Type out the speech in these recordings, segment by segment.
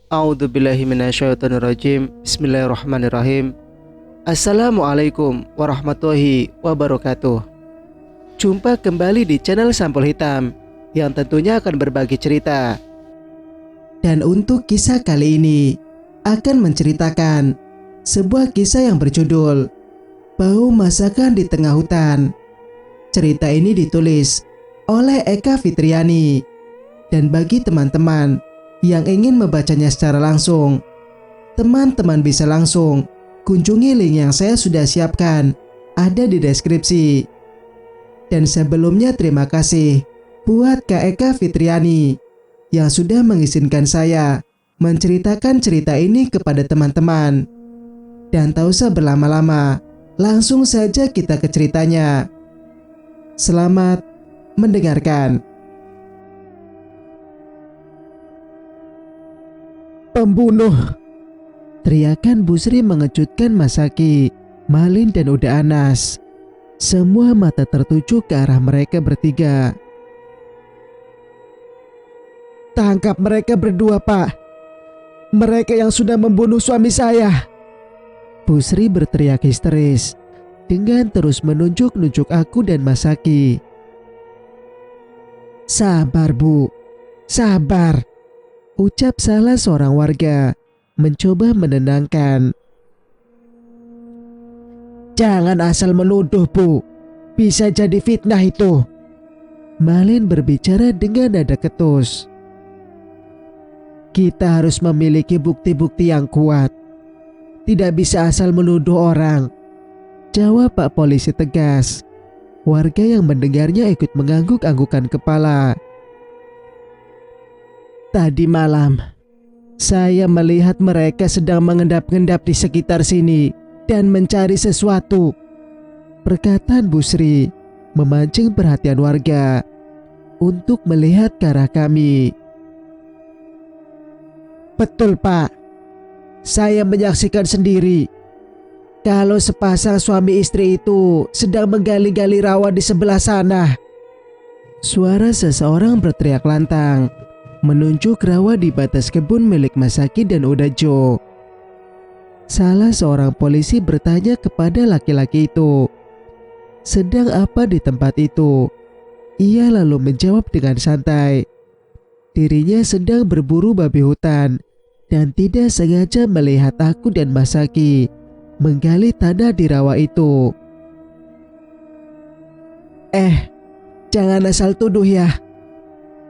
A'udzubillahi minasyaitonirrajim. Bismillahirrahmanirrahim. Assalamualaikum warahmatullahi wabarakatuh. Jumpa kembali di channel Sampul Hitam yang tentunya akan berbagi cerita. Dan untuk kisah kali ini akan menceritakan sebuah kisah yang berjudul Bau Masakan di Tengah Hutan. Cerita ini ditulis oleh Eka Fitriani. Dan bagi teman-teman yang ingin membacanya secara langsung, teman-teman bisa langsung kunjungi link yang saya sudah siapkan, ada di deskripsi. Dan sebelumnya terima kasih buat Kak Eka Fitriani yang sudah mengizinkan saya menceritakan cerita ini kepada teman-teman. Dan tak usah berlama-lama, langsung saja kita ke ceritanya. Selamat mendengarkan. Pembunuh! Teriakan Busri mengejutkan Masaki, Malin dan Uda Anas. Semua mata tertuju ke arah mereka bertiga. Tangkap mereka berdua, Pak. Mereka yang sudah membunuh suami saya. Busri berteriak histeris dengan terus menunjuk-nunjuk aku dan Masaki. Sabar, Bu. Sabar, ucap salah seorang warga mencoba menenangkan. Jangan asal menuduh, Bu. Bisa jadi fitnah itu. Malin berbicara dengan nada ketus. Kita harus memiliki bukti-bukti yang kuat. Tidak bisa asal menuduh orang, jawab Pak Polisi tegas. Warga yang mendengarnya ikut mengangguk-anggukan kepala. Tadi malam, saya melihat mereka sedang mengendap-endap di sekitar sini dan mencari sesuatu. Perkataan Busri memancing perhatian warga untuk melihat ke arah kami. Betul, Pak. Saya menyaksikan sendiri kalau sepasang suami istri itu sedang menggali-gali rawa di sebelah sana. Suara seseorang berteriak lantang menunjuk rawa di batas kebun milik Masaki dan Udajo. Salah seorang polisi bertanya kepada laki-laki itu, sedang apa di tempat itu? Ia lalu menjawab dengan santai, dirinya sedang berburu babi hutan dan tidak sengaja melihat aku dan Masaki menggali tanah di rawa itu. Jangan asal tuduh ya.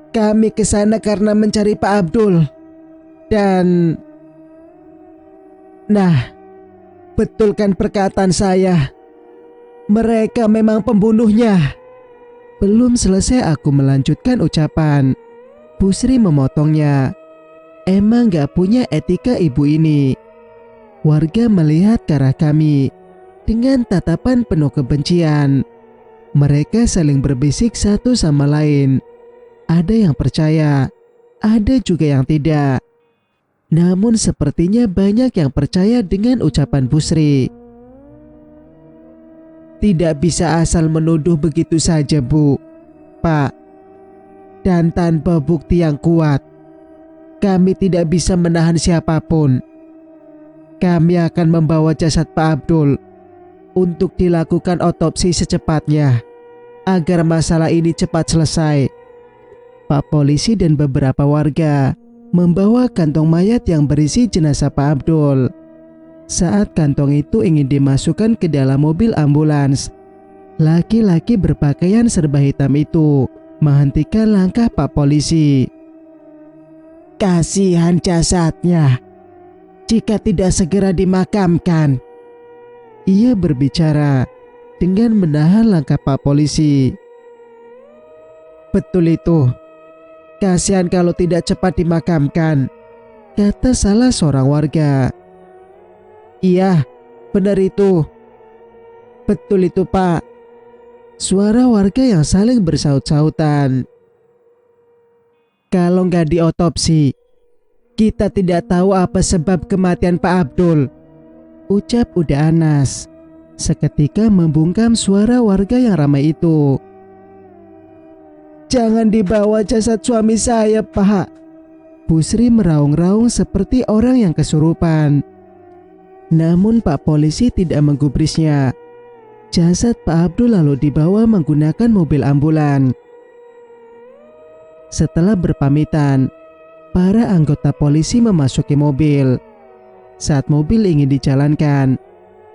Kami ke sana karena mencari Pak Abdul. Dan betulkan perkataan saya. Mereka memang pembunuhnya. Belum selesai aku melanjutkan ucapan, Busri memotongnya. Emang gak punya etika ibu ini. Warga melihat ke arah kami dengan tatapan penuh kebencian. Mereka saling berbisik satu sama lain. Ada yang percaya, ada juga yang tidak. Namun sepertinya banyak yang percaya dengan ucapan Busri. Tidak bisa asal menuduh begitu saja, Bu, Pak. Dan tanpa bukti yang kuat, kami tidak bisa menahan siapapun. Kami akan membawa jasad Pak Abdul untuk dilakukan otopsi secepatnya agar masalah ini cepat selesai. Pak Polisi dan beberapa warga membawa kantong mayat yang berisi jenazah Pak Abdul. Saat kantong itu ingin dimasukkan ke dalam mobil ambulans, laki-laki berpakaian serba hitam itu menghentikan langkah Pak Polisi. Kasihan jasadnya jika tidak segera dimakamkan. Ia berbicara dengan menahan langkah Pak Polisi. Betul itu. Kasihan kalau tidak cepat dimakamkan, kata salah seorang warga. Iya, benar itu. Betul itu, Pak. Suara warga yang saling bersaut-sautan. Kalau nggak diotopsi, kita tidak tahu apa sebab kematian Pak Abdul, ucap Uda Anas. Seketika membungkam suara warga yang ramai itu. Jangan dibawa jasad suami saya, Pak. Busri meraung-raung seperti orang yang kesurupan. Namun Pak Polisi tidak menggubrisnya. Jasad Pak Abdul lalu dibawa menggunakan mobil ambulan. Setelah berpamitan, para anggota polisi memasuki mobil. Saat mobil ingin dijalankan,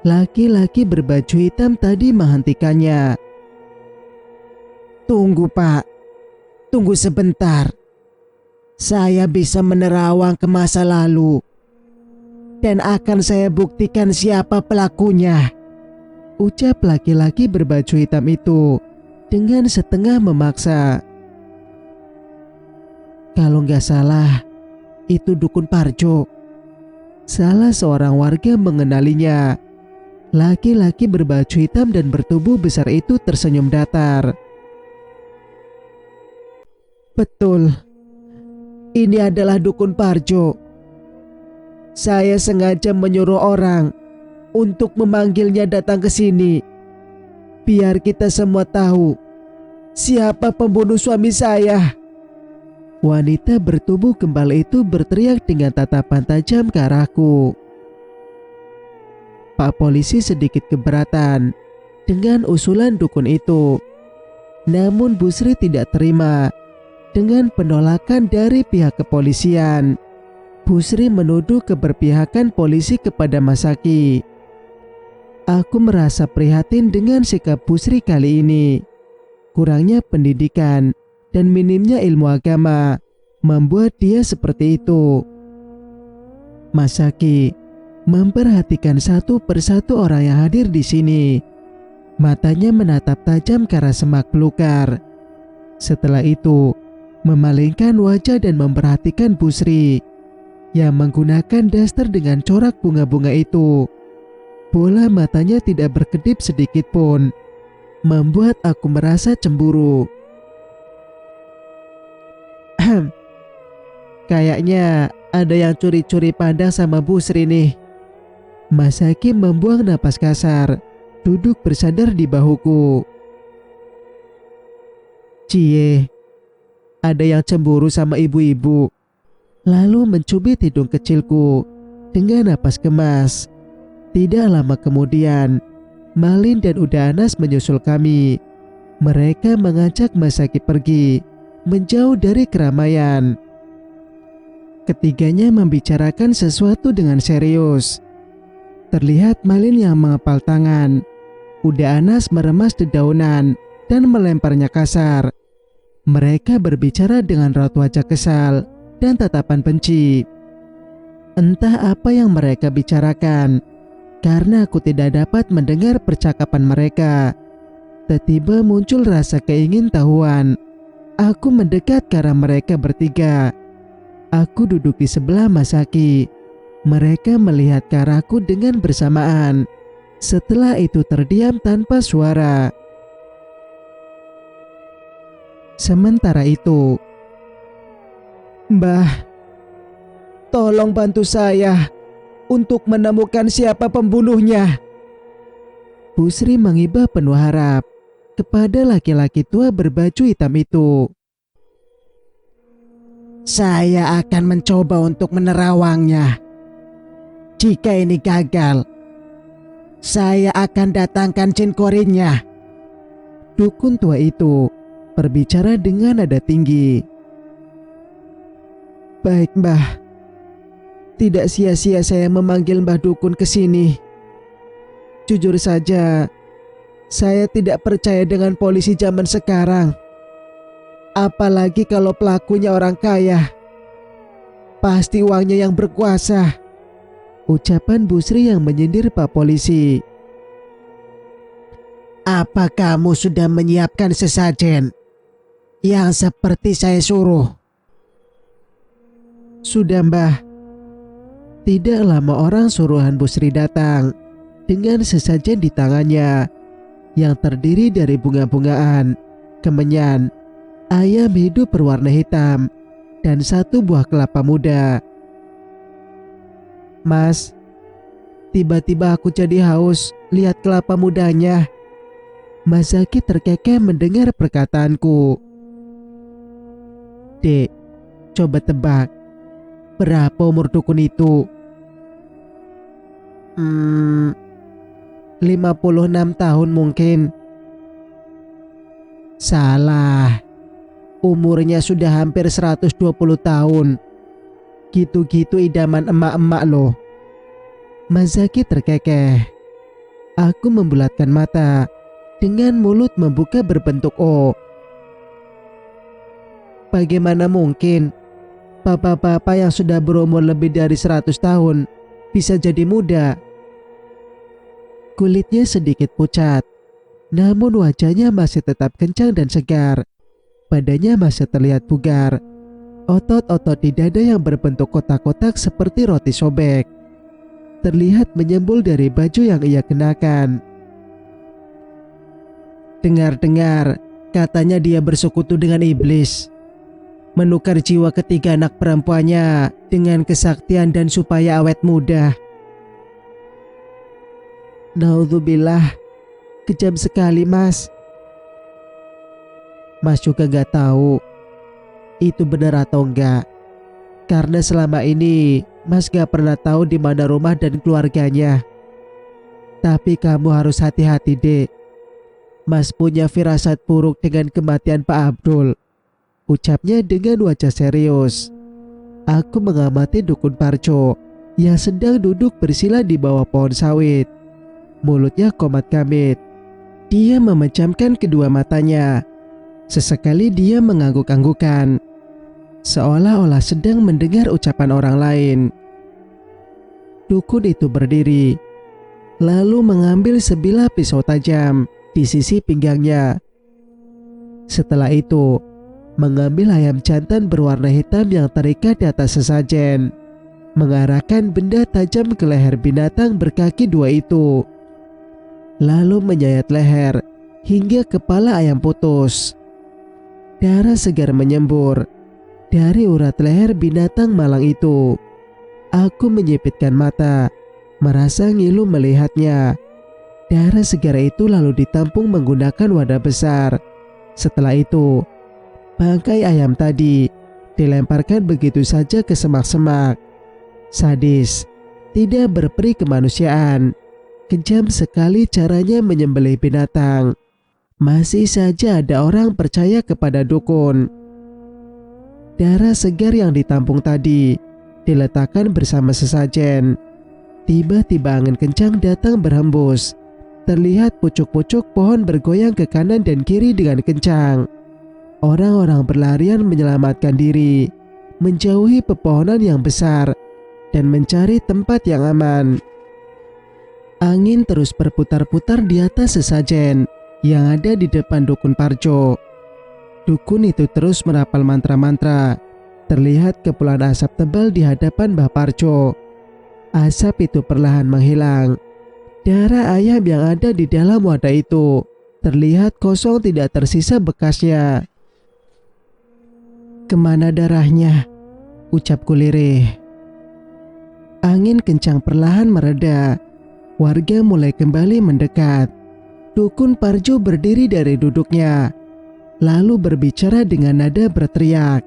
laki-laki berbaju hitam tadi menghentikannya. "Tunggu Pak, tunggu sebentar. Saya bisa menerawang ke masa lalu. Dan akan saya buktikan siapa pelakunya," ucap laki-laki berbaju hitam itu dengan setengah memaksa. "Kalau nggak salah, itu Dukun Parjo." Salah seorang warga mengenalinya. Laki-laki berbaju hitam dan bertubuh besar itu tersenyum datar. "Betul, ini adalah Dukun Parjo. Saya sengaja menyuruh orang untuk memanggilnya datang ke sini, biar kita semua tahu siapa pembunuh suami saya." Wanita bertubuh kembal itu berteriak dengan tatapan tajam ke arahku. Pak Polisi sedikit keberatan dengan usulan dukun itu. Namun Busri tidak terima dengan penolakan dari pihak kepolisian. Busri menuduh keberpihakan polisi kepada Masaki. Aku merasa prihatin dengan sikap Busri kali ini. Kurangnya pendidikan dan minimnya ilmu agama membuat dia seperti itu. Masaki memperhatikan satu persatu orang yang hadir di sini. Matanya menatap tajam ke arah semak belukar. Setelah itu, memalingkan wajah dan memperhatikan Busri yang menggunakan daster dengan corak bunga-bunga itu. Bola matanya tidak berkedip sedikit pun, membuat aku merasa cemburu. Kayaknya ada yang curi-curi pandang sama Busri nih. Masaki membuang napas kasar, duduk bersandar di bahuku. "Cie, ada yang cemburu sama ibu-ibu." Lalu mencubit hidung kecilku dengan napas kemas. Tidak lama kemudian, Malin dan Uda Anas menyusul kami. Mereka mengajak Masaki pergi, menjauh dari keramaian. Ketiganya membicarakan sesuatu dengan serius. Terlihat Malin yang mengepal tangan. Uda Anas meremas dedaunan dan melemparnya kasar. Mereka berbicara dengan raut wajah kesal dan tatapan benci. Entah apa yang mereka bicarakan, karena aku tidak dapat mendengar percakapan mereka. Tiba-tiba muncul rasa keingintahuan. Aku mendekat ke arah mereka bertiga. Aku duduk di sebelah Masaki. Mereka melihat ke arahku dengan bersamaan. Setelah itu terdiam tanpa suara. Sementara itu, "Mbah, tolong bantu saya untuk menemukan siapa pembunuhnya." Busri mengibah penuh harap kepada laki-laki tua berbaju hitam itu. "Saya akan mencoba untuk menerawangnya. Jika ini gagal, saya akan datangkan jin korinnya." Dukun tua itu berbicara dengan nada tinggi. "Baik Mbah, tidak sia-sia saya memanggil Mbah Dukun ke sini. Jujur saja, saya tidak percaya dengan polisi zaman sekarang. Apalagi kalau pelakunya orang kaya. Pasti uangnya yang berkuasa," ucapan Busri yang menyindir Pak Polisi. "Apa kamu sudah menyiapkan sesajen yang seperti saya suruh?" "Sudah Mbah." Tidak lama orang suruhan Busri datang dengan sesajen di tangannya yang terdiri dari bunga-bungaan, kemenyan, ayam hidup berwarna hitam, dan satu buah kelapa muda. "Mas, tiba-tiba aku jadi haus lihat kelapa mudanya." Masaki terkekeh mendengar perkataanku. "Dek, coba tebak, Berapa umur dukun itu? 56 tahun mungkin. Salah. Umurnya sudah hampir 120 tahun. Gitu-gitu idaman emak-emak loh. Mas Zaki terkekeh. Aku membulatkan mata dengan mulut membuka berbentuk O. Bagaimana mungkin bapak-bapak yang sudah berumur lebih dari 100 tahun bisa jadi muda? Kulitnya sedikit pucat, namun wajahnya masih tetap kencang dan segar. Badannya masih terlihat bugar. Otot-otot di dada yang berbentuk kotak-kotak seperti roti sobek terlihat menyembul dari baju yang ia kenakan. Dengar-dengar, katanya dia bersekutu dengan iblis, menukar jiwa ketiga anak perempuannya dengan kesaktian dan supaya awet muda. Naudzubillah, kejam sekali mas. Mas juga gak tahu itu benar atau enggak, karena selama ini Mas gak pernah tahu di mana rumah dan keluarganya. Tapi kamu harus hati-hati dek. Mas punya firasat buruk dengan kematian Pak Abdul, ucapnya dengan wajah serius. Aku mengamati dukun Parjo yang sedang duduk bersila di bawah pohon sawit. Mulutnya komat kamit. Dia memejamkan kedua matanya. Sesekali dia mengangguk-anggukan, seolah-olah sedang mendengar ucapan orang lain. Dukun itu berdiri, lalu mengambil sebilah pisau tajam di sisi pinggangnya. Setelah itu, mengambil ayam jantan berwarna hitam yang terikat di atas sesajen, mengarahkan benda tajam ke leher binatang berkaki dua itu, lalu menyayat leher hingga kepala ayam putus. Darah segar menyembur dari urat leher binatang malang itu. Aku menyipitkan mata, merasa ngilu melihatnya. Darah segar itu lalu ditampung menggunakan wadah besar. Setelah itu, bangkai ayam tadi dilemparkan begitu saja ke semak-semak. Sadis, tidak berperi kemanusiaan. Kejam sekali caranya menyembelih binatang. Masih saja ada orang percaya kepada dukun. Darah segar yang ditampung tadi diletakkan bersama sesajen. Tiba-tiba angin kencang datang berhembus. Terlihat pucuk-pucuk pohon bergoyang ke kanan dan kiri dengan kencang. Orang-orang berlarian menyelamatkan diri, menjauhi pepohonan yang besar, dan mencari tempat yang aman. Angin terus berputar-putar di atas sesajen yang ada di depan dukun Parjo. Dukun itu terus merapal mantra-mantra. Terlihat kepulan asap tebal di hadapan Mbah Parjo. Asap itu perlahan menghilang. Darah ayam yang ada di dalam wadah itu terlihat kosong, tidak tersisa bekasnya. Kemana darahnya? Ucapku lirih. Angin kencang perlahan mereda. Warga mulai kembali mendekat. Dukun Parjo berdiri dari duduknya, lalu berbicara dengan nada berteriak.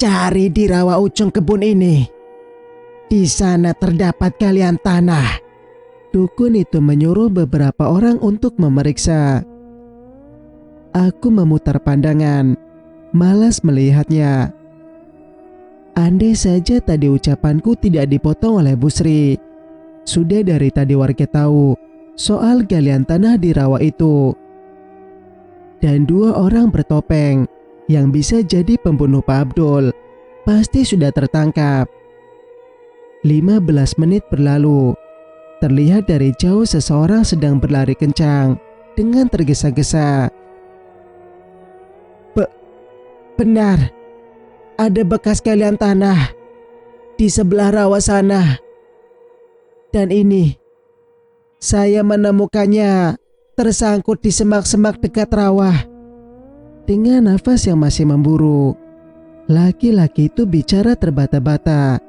Cari di rawa ujung kebun ini. Di sana terdapat galian tanah. Dukun itu menyuruh beberapa orang untuk memeriksa. Aku memutar pandangan, malas melihatnya. Andai saja tadi ucapanku tidak dipotong oleh Bu Sri. Sudah dari tadi warga tahu soal galian tanah di rawa itu. Dan dua orang bertopeng yang bisa jadi pembunuh Pak Abdul pasti sudah tertangkap. 15 menit berlalu. Terlihat dari jauh seseorang sedang berlari kencang dengan tergesa-gesa. Benar, ada bekas galian tanah di sebelah rawa sana. Dan ini, saya menemukannya tersangkut di semak-semak dekat rawa. Dengan nafas yang masih memburu, laki-laki itu bicara terbata-bata.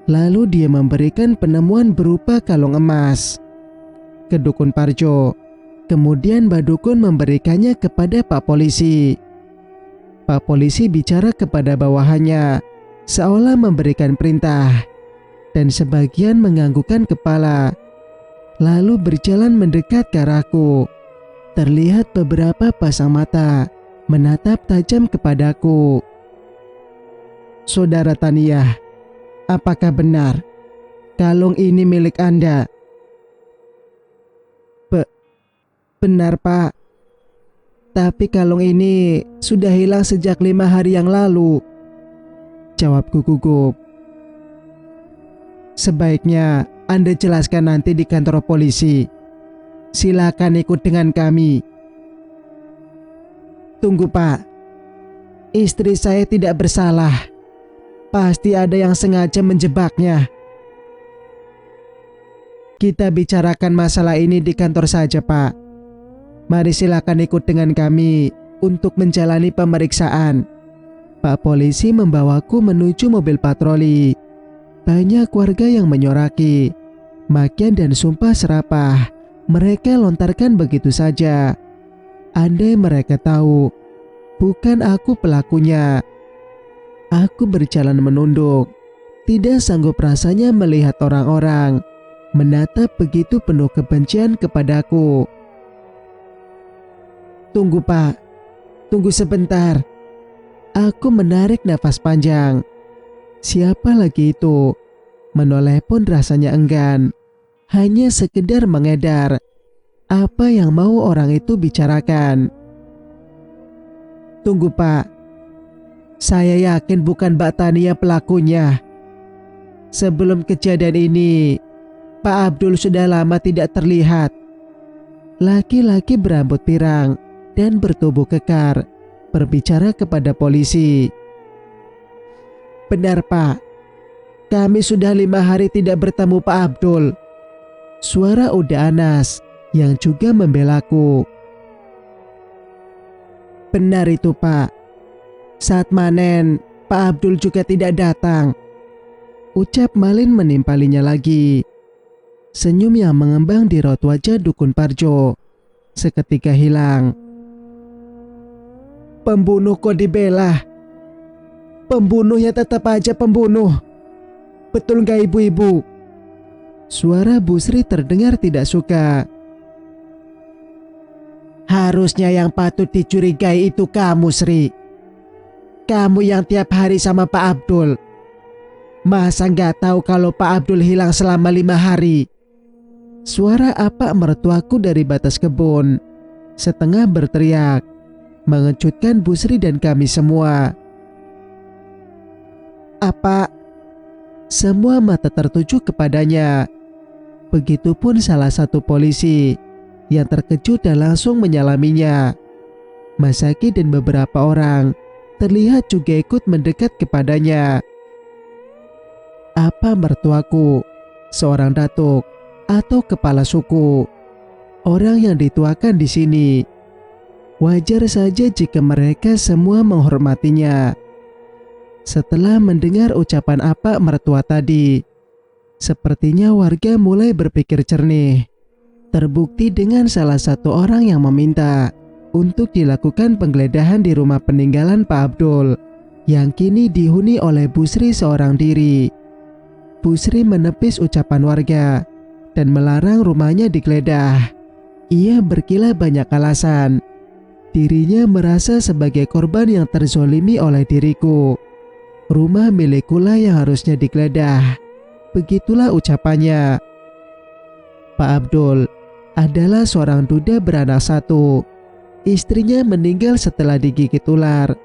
Lalu dia memberikan penemuan berupa kalung emas ke dukun Parjo. Kemudian Mbak Dukun memberikannya kepada Pak Polisi. Pak Polisi bicara kepada bawahannya seolah memberikan perintah, dan sebagian menganggukkan kepala, lalu berjalan mendekat ke arahku. Terlihat beberapa pasang mata menatap tajam kepadaku. "Saudara Taniyah, apakah benar kalung ini milik Anda?" Benar, Pak. Tapi kalung ini sudah hilang sejak 5 hari yang lalu," jawabku gugup. "Sebaiknya Anda jelaskan nanti di kantor polisi. Silakan ikut dengan kami." "Tunggu, Pak. Istri saya tidak bersalah. Pasti ada yang sengaja menjebaknya. Kita bicarakan masalah ini di kantor saja, Pak. Mari silakan ikut dengan kami untuk menjalani pemeriksaan." Pak polisi membawaku menuju mobil patroli. Banyak warga yang menyoraki. Makian dan sumpah serapah mereka lontarkan begitu saja. Andai mereka tahu bukan aku pelakunya. Aku berjalan menunduk. Tidak sanggup rasanya melihat orang-orang menatap begitu penuh kebencian kepadaku. "Tunggu, Pak. Tunggu sebentar." Aku menarik nafas panjang. Siapa lagi itu? Menoleh pun rasanya enggan. Hanya sekedar mengedar. Apa yang mau orang itu bicarakan? "Tunggu, Pak. Saya yakin bukan Mbak Tania pelakunya. Sebelum kejadian ini, Pak Abdul sudah lama tidak terlihat." Laki-laki berambut pirang dan bertubuh kekar berbicara kepada polisi. "Benar, Pak. Kami sudah 5 hari tidak bertemu Pak Abdul." Suara Uda Anas yang juga membelaku. "Benar itu, Pak. Saat manen, Pak Abdul juga tidak datang," ucap Malin menimpalinya lagi. Senyum yang mengembang di raut wajah Dukun Parjo seketika hilang. "Pembunuh kok dibela? Pembunuhnya tetap aja pembunuh. Betul gak ibu-ibu?" Suara Bu Sri terdengar tidak suka. "Harusnya yang patut dicurigai itu kamu, Sri. Kamu yang tiap hari sama Pak Abdul. Masa gak tahu kalau Pak Abdul hilang selama 5 hari? Suara apa mertuaku dari batas kebun setengah berteriak, mengejutkan Bu Sri dan kami semua. "Apa?" Semua mata tertuju kepadanya. Begitupun salah satu polisi yang terkejut dan langsung menyalaminya. Masaki dan beberapa orang terlihat juga ikut mendekat kepadanya. Apa mertuaku seorang datuk atau kepala suku, orang yang dituakan di sini? Wajar saja jika mereka semua menghormatinya. Setelah mendengar ucapan apa mertua tadi, sepertinya warga mulai berpikir jernih. Terbukti dengan salah satu orang yang meminta untuk dilakukan penggeledahan di rumah peninggalan Pak Abdul yang kini dihuni oleh Bu Sri seorang diri. Bu Sri menepis ucapan warga dan melarang rumahnya digeledah. Ia berkila banyak alasan. Dirinya merasa sebagai korban yang terzolimi oleh diriku. Rumah milikkulah yang harusnya digeledah. Begitulah ucapannya. Pak Abdul adalah seorang duda beranak satu. Istrinya meninggal setelah digigit ular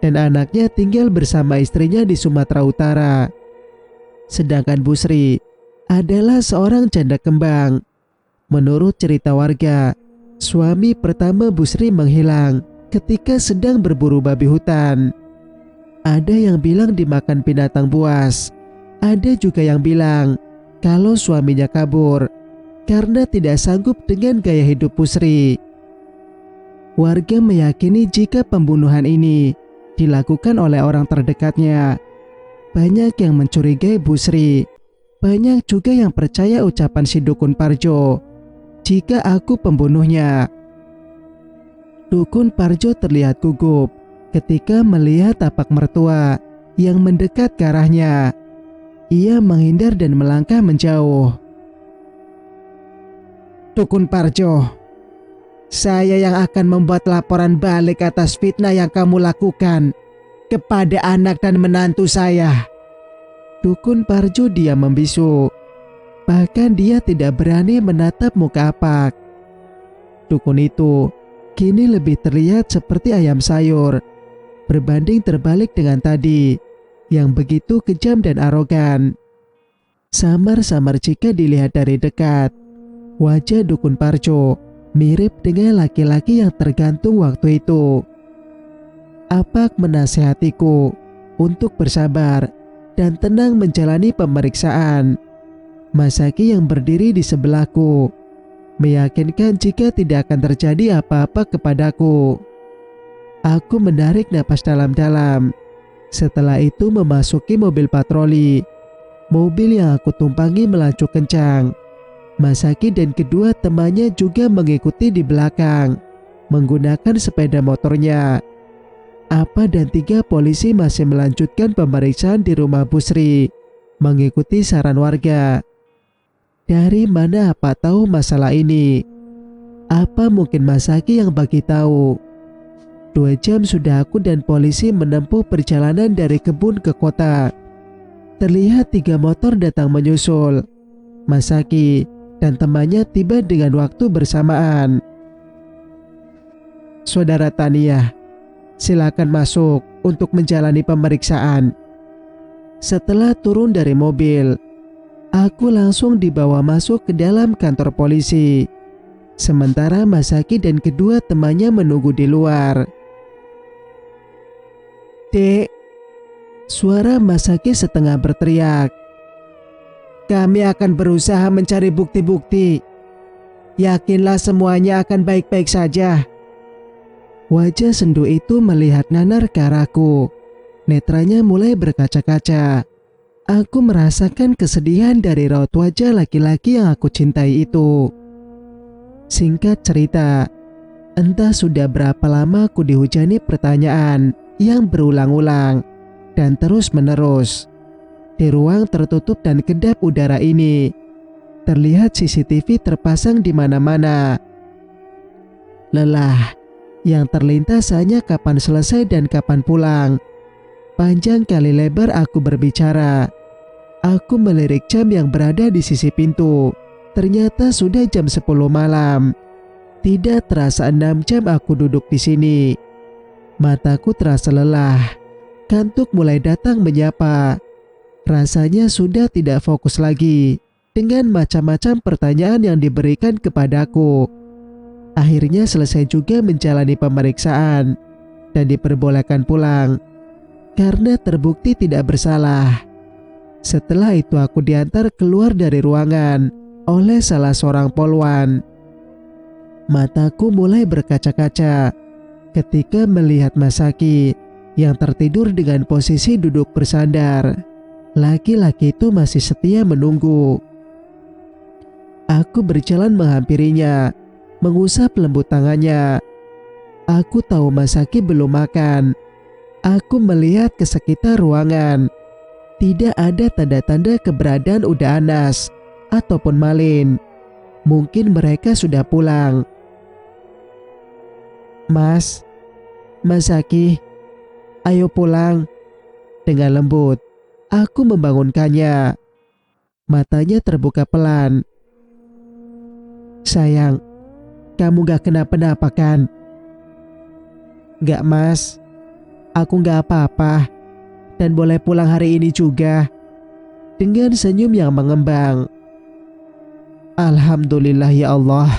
dan anaknya tinggal bersama istrinya di Sumatera Utara. Sedangkan Bu Sri adalah seorang janda kembang. Menurut cerita warga, suami pertama Bu Sri menghilang ketika sedang berburu babi hutan. Ada yang bilang dimakan binatang buas. Ada juga yang bilang kalau suaminya kabur karena tidak sanggup dengan gaya hidup Bu Sri. Warga meyakini jika pembunuhan ini dilakukan oleh orang terdekatnya. Banyak yang mencurigai Bu Sri. Banyak juga yang percaya ucapan si Dukun Parjo jika aku pembunuhnya. Dukun Parjo terlihat gugup ketika melihat tapak mertua yang mendekat ke arahnya. Ia menghindar dan melangkah menjauh. Dukun Parjo, saya yang akan membuat laporan balik atas fitnah yang kamu lakukan kepada anak dan menantu saya. Dukun Parjo diam membisu. Bahkan dia tidak berani menatap muka Apak. Dukun itu kini lebih terlihat seperti ayam sayur, berbanding terbalik dengan tadi yang begitu kejam dan arogan. Samar-samar jika dilihat dari dekat, wajah Dukun Parjo mirip dengan laki-laki yang tergantung waktu itu. Apak menasehatiku untuk bersabar dan tenang menjalani pemeriksaan. Masaki yang berdiri di sebelahku meyakinkan jika tidak akan terjadi apa-apa kepadaku. Aku menarik napas dalam-dalam. Setelah itu memasuki mobil patroli. Mobil yang aku tumpangi melaju kencang. Masaki dan kedua temannya juga mengikuti di belakang, menggunakan sepeda motornya. Apa dan 3 polisi masih melanjutkan pemeriksaan di rumah Busri, mengikuti saran warga. Dari mana apa tahu masalah ini? Apa mungkin Masaki yang bagi tahu? 2 jam sudah aku dan polisi menempuh perjalanan dari kebun ke kota. Terlihat 3 motor datang menyusul. Masaki dan temannya tiba dengan waktu bersamaan. Saudara Tania, silakan masuk untuk menjalani pemeriksaan. Setelah turun dari mobil, aku langsung dibawa masuk ke dalam kantor polisi. Sementara Masaki dan kedua temannya menunggu di luar. Dek, suara Masaki setengah berteriak. Kami akan berusaha mencari bukti-bukti. Yakinlah semuanya akan baik-baik saja. Wajah sendu itu melihat nanar ke arahku. Netranya mulai berkaca-kaca. Aku merasakan kesedihan dari raut wajah laki-laki yang aku cintai itu. Singkat cerita, entah sudah berapa lama aku dihujani pertanyaan yang berulang-ulang dan terus-menerus. Di ruang tertutup dan kedap udara ini, terlihat CCTV terpasang di mana-mana. Lelah yang terlintas hanya kapan selesai dan kapan pulang. Panjang kali lebar aku berbicara. Aku melirik jam yang berada di sisi pintu. Ternyata sudah jam 10 malam. Tidak terasa 6 jam aku duduk di sini. Mataku terasa lelah. Kantuk mulai datang menyapa. Rasanya sudah tidak fokus lagi dengan macam-macam pertanyaan yang diberikan kepadaku. Akhirnya selesai juga menjalani pemeriksaan dan diperbolehkan pulang karena terbukti tidak bersalah. Setelah itu aku diantar keluar dari ruangan oleh salah seorang polwan. Mataku mulai berkaca-kaca ketika melihat Masaki yang tertidur dengan posisi duduk bersandar. Laki-laki itu masih setia menunggu. Aku berjalan menghampirinya, mengusap lembut tangannya. Aku tahu Masaki belum makan. Aku melihat ke sekitar ruangan. Tidak ada tanda-tanda keberadaan Uda Anas ataupun Malin. Mungkin mereka sudah pulang. Mas, Masaki, ayo pulang. Dengan lembut, aku membangunkannya. Matanya terbuka pelan. Sayang, kamu gak kenapa-napa kan? Gak mas, aku gak apa-apa dan boleh pulang hari ini juga. Dengan senyum yang mengembang. Alhamdulillah ya Allah.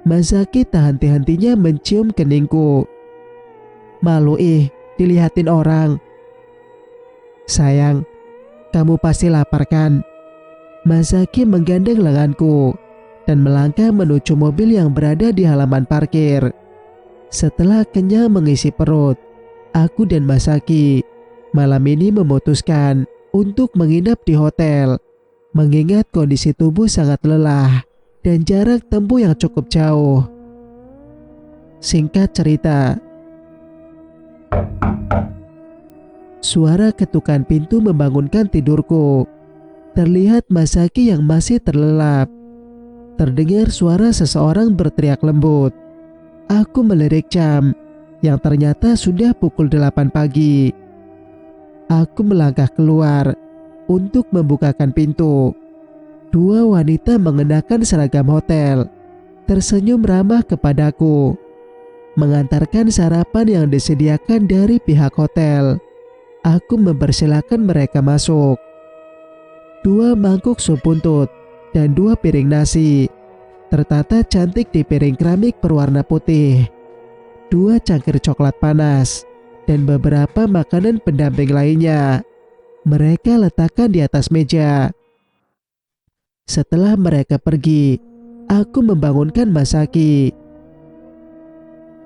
Masaki tak henti-hentinya mencium keningku. Malu dilihatin orang. Sayang, kamu pasti lapar kan? Masaki menggandeng lenganku dan melangkah menuju mobil yang berada di halaman parkir. Setelah kenyang mengisi perut, aku dan Masaki malam ini memutuskan untuk menginap di hotel, mengingat kondisi tubuh sangat lelah dan jarak tempuh yang cukup jauh. Singkat cerita, Suara ketukan pintu membangunkan tidurku. Terlihat Masaki yang masih terlelap. Terdengar suara seseorang berteriak lembut. Aku melirik jam, yang ternyata sudah pukul 8 pagi. Aku melangkah keluar untuk membukakan pintu. Dua wanita mengenakan seragam hotel tersenyum ramah kepadaku, mengantarkan sarapan yang disediakan dari pihak hotel. Aku mempersilahkan mereka masuk. 2 mangkuk sup buntut dan 2 piring nasi tertata cantik di piring keramik berwarna putih. 2 cangkir coklat panas dan beberapa makanan pendamping lainnya mereka letakkan di atas meja. Setelah mereka pergi, aku membangunkan Masaki.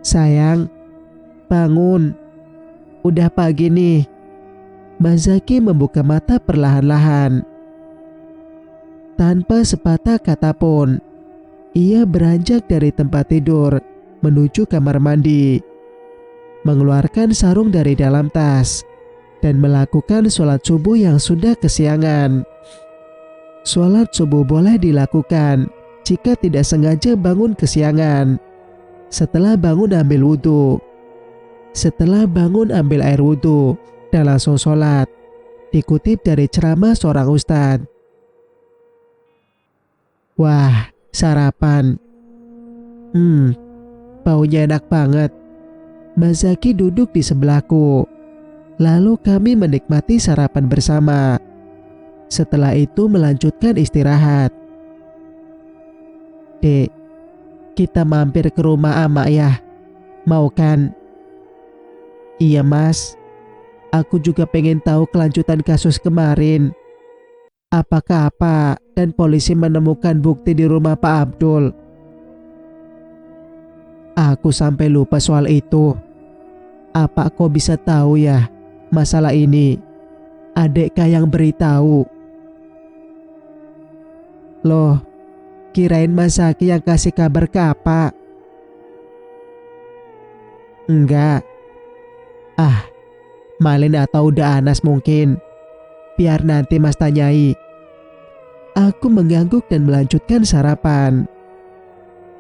Sayang, bangun. Udah pagi nih. Masaki membuka mata perlahan-lahan. Tanpa sepatah kata pun, ia beranjak dari tempat tidur menuju kamar mandi, mengeluarkan sarung dari dalam tas, dan melakukan sholat subuh yang sudah kesiangan. Sholat subuh boleh dilakukan jika tidak sengaja bangun kesiangan. Setelah bangun ambil wudhu. Setelah bangun ambil air wudhu dan langsung sholat. Dikutip dari ceramah seorang ustadz. Wah, sarapan. Baunya enak banget. Masaki duduk di sebelahku. Lalu kami menikmati sarapan bersama. Setelah itu melanjutkan istirahat. Dek, kita mampir ke rumah Ama ya. Mau kan? Iya mas. Aku juga pengen tahu kelanjutan kasus kemarin. Apakah apa dan polisi menemukan bukti di rumah Pak Abdul? Aku sampai lupa soal itu. Apa kau bisa tahu ya masalah ini? Adekkah yang beritahu? Loh, kirain Masaki yang kasih kabar ke apa? Enggak. Malin atau udah Anas mungkin. Biar nanti mas tanyai. Aku mengangguk dan melanjutkan sarapan.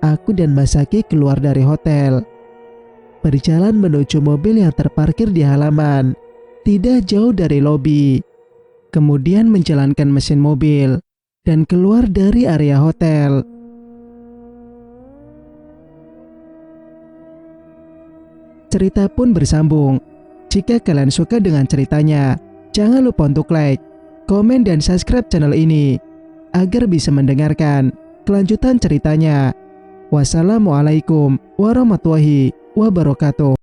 Aku dan Masaki keluar dari hotel. Berjalan menuju mobil yang terparkir di halaman, tidak jauh dari lobi. Kemudian menjalankan mesin mobil dan keluar dari area hotel. Cerita pun bersambung. Jika kalian suka dengan ceritanya, jangan lupa untuk like, komen, dan subscribe channel ini agar bisa mendengarkan kelanjutan ceritanya. Wassalamualaikum warahmatullahi wabarakatuh.